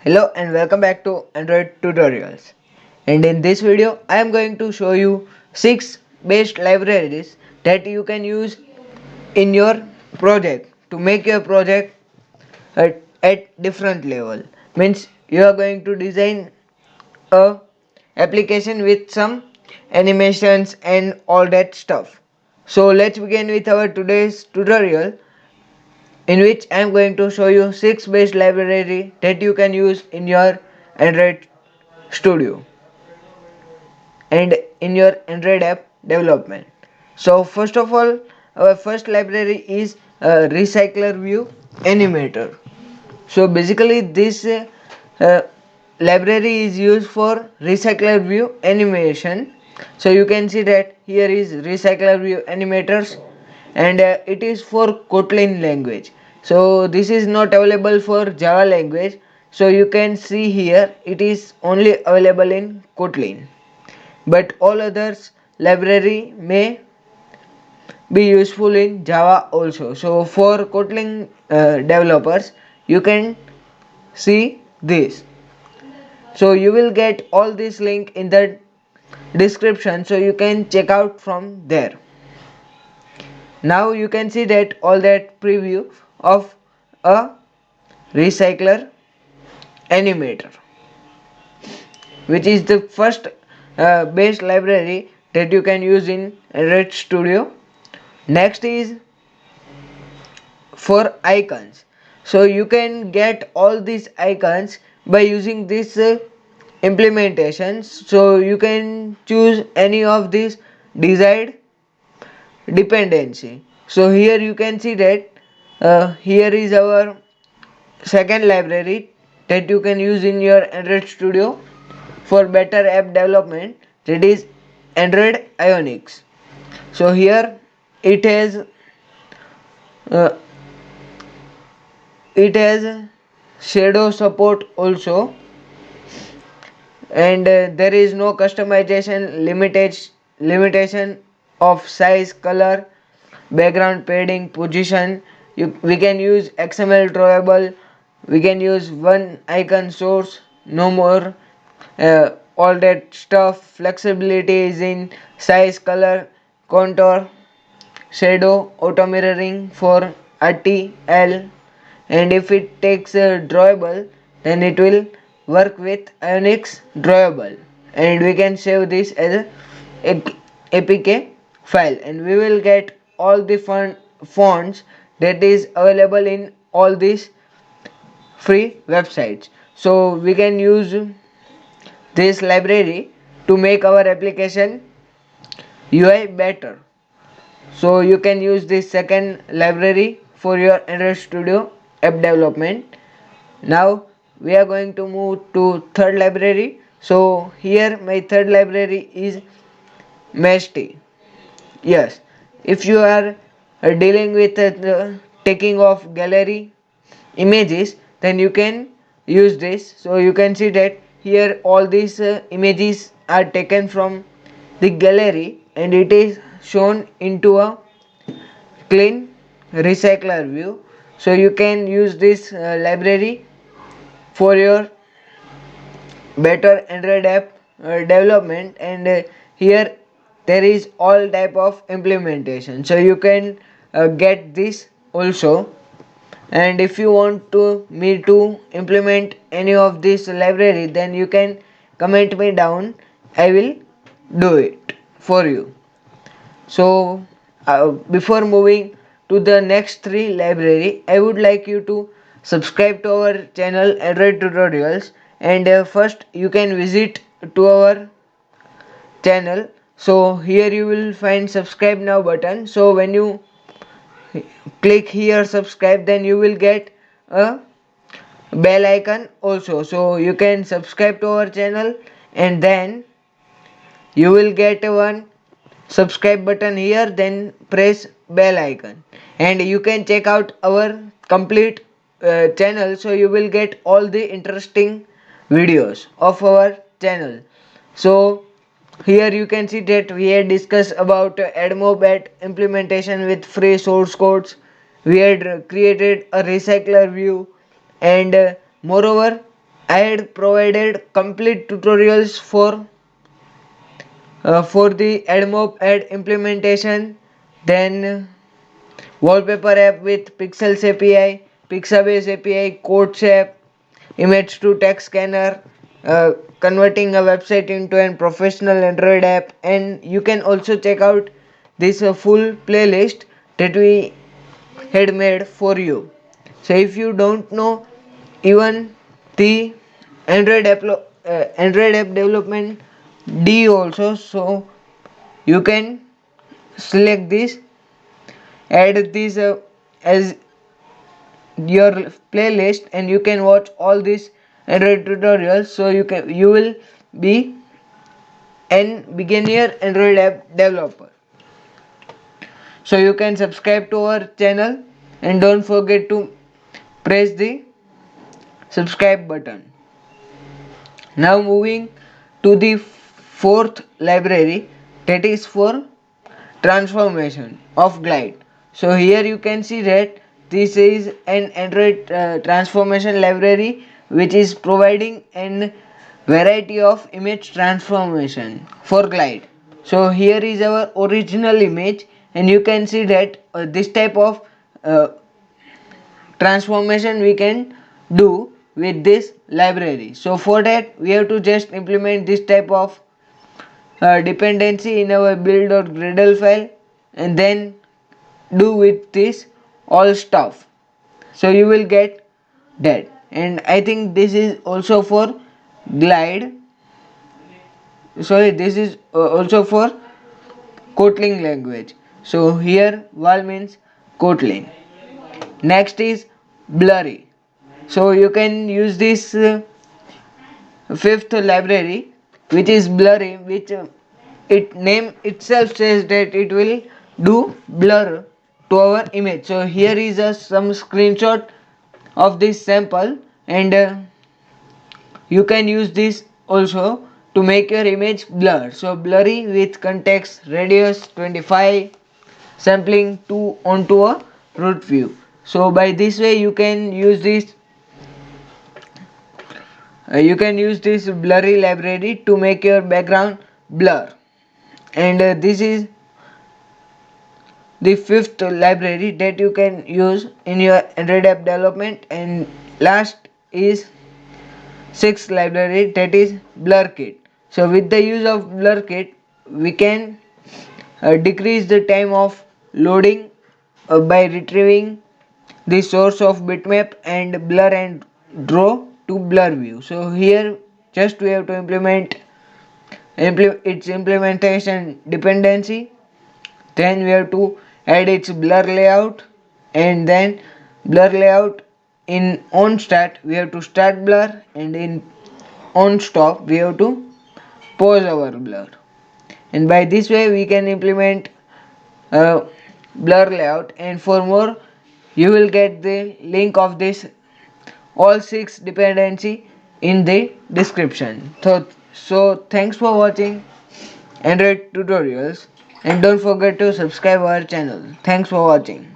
Hello and welcome back to Android tutorials. And in this video I am going to show you 6 best libraries that you can use in your project to make your project at different level. Means you are going to design a application with some animations and all that stuff. So let's begin with our today's tutorial in which I am going to show you 6 best library that you can use in your Android Studio and in your Android app development. So first of all, our first library is Recycler View Animator. So basically this uh, library is used for Recycler View animation. So you can see that here is Recycler View animators, and it is for Kotlin language. So this is not available for Java language. So you can see here it is only available in Kotlin, but all others library may be useful in Java also. So for Kotlin developers you can see this. So you will get all this link in the description, so you can check out from there. Now you can see that all that preview of a recycler animator, which is the first base library that you can use in Android Studio. Next is for icons. So you can get all these icons by using this implementations. So you can choose any of these desired dependency. So here you can see that here is our second library that you can use in your Android Studio for better app development, that is Android Ionics. So here it has uh, shadow support also, and there is no customization limitation of size, color, background padding, position. We can use XML drawable, we can use one icon source, no more all that stuff. Flexibility is in size, color, contour, shadow, auto mirroring for RTL, and if it takes a drawable then it will work with Ionics drawable, and we can save this as a APK file, and we will get all the fonts that is available in all these free websites. So we can use this library to make our application UI better. So you can use this second library for your Android Studio app development. Now we are going to move to third library. So here my third library is Mesty. Yes, if you are dealing with the taking of gallery images, then you can use this. So you can see that here all these images are taken from the gallery, and it is shown into a clean recycler view. So you can use this library for your better Android app development, and here there is all type of implementation, so you can get this also. And if you want to me to implement any of this library, then you can comment me down, I will do it for you. So before moving to the next three library, I would like you to subscribe to our channel Android tutorials, and first you can visit to our channel. So here you will find subscribe now button. So when you click here subscribe, then you will get a bell icon also. So you can subscribe to our channel, and then you will get one subscribe button here, then press bell icon, and you can check out our complete channel, so you will get all the interesting videos of our channel. So here you can see that we had discussed about AdMob implementation with free source codes. We had created a recycler view, and moreover I had provided complete tutorials for the AdMob ad implementation, then wallpaper app with Pixels API, Pixabay API, Codes app, image to text scanner, converting a website into a professional Android app, and you can also check out this full playlist that we had made for you. So if you don't know even the Android app development D also, so you can select this, add this as your playlist, and you can watch all these Android tutorials, so you will be an beginner Android app developer. So you can subscribe to our channel and don't forget to press the subscribe button. Now moving to the fourth library, that is for transformation of Glide. So here you can see that this is an Android transformation library which is providing an variety of image transformation for Glide. So here is our original image, and you can see that this type of uh, transformation we can do with this library. So for that we have to just implement this type of dependency in our build or Gradle file, and then do with this all stuff, so you will get that. And I think this is also for Glide, sorry, this is also for Kotlin language. So here val means Kotlin. Next is Blurry. So you can use this fifth library which is Blurry, which it name itself says that it will do blur to our image. So here is some screenshot of this sample, and you can use this also to make your image blur. So blurry with context radius 25, sampling 2 onto a root view. So by this way you can use this blurry library to make your background blur. And this is the fifth library that you can use in your Android app development. And last is sixth library, that is BlurKit. So with the use of BlurKit we can decrease the time of loading by retrieving the source of bitmap and blur and draw to blur view. So here just we have to implement its implementation dependency, then we have to add its blur layout, and then blur layout in on start we have to start blur, and in on stop we have to pause our blur. And by this way we can implement blur layout. And for more you will get the link of this all 6 dependency in the description. So thanks for watching Android tutorials, and don't forget to subscribe our channel. Thanks for watching.